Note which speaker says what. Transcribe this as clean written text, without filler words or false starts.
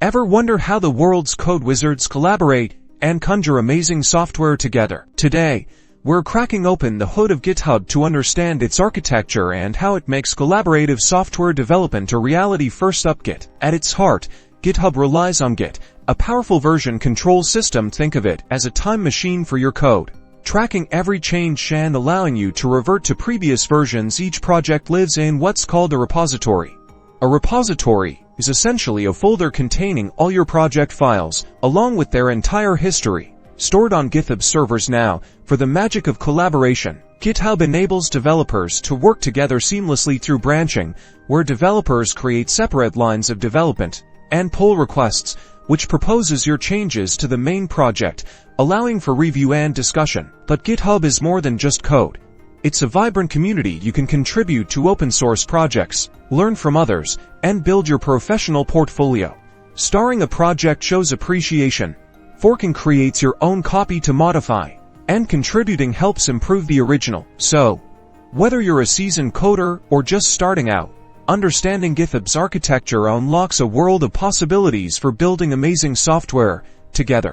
Speaker 1: Ever wonder how the world's code wizards collaborate and conjure amazing software together? Today, we're cracking open the hood of GitHub to understand its architecture and how it makes collaborative software development a reality. First up, Git. At its heart, GitHub relies on Git, a powerful version control system. Think of it as a time machine for your code, tracking every change and allowing you to revert to previous versions. Each project lives in what's called a repository. A repository is essentially a folder containing all your project files, along with their entire history, stored on GitHub servers. Now, for the magic of collaboration, GitHub enables developers to work together seamlessly through branching, where developers create separate lines of development, and pull requests, which proposes your changes to the main project, allowing for review and discussion. But GitHub is more than just code. It's a vibrant community. You can contribute to open source projects, learn from others, and build your professional portfolio. Starting a project shows appreciation. Forking creates your own copy to modify, and contributing helps improve the original. So, whether you're a seasoned coder or just starting out, understanding GitHub's architecture unlocks a world of possibilities for building amazing software together.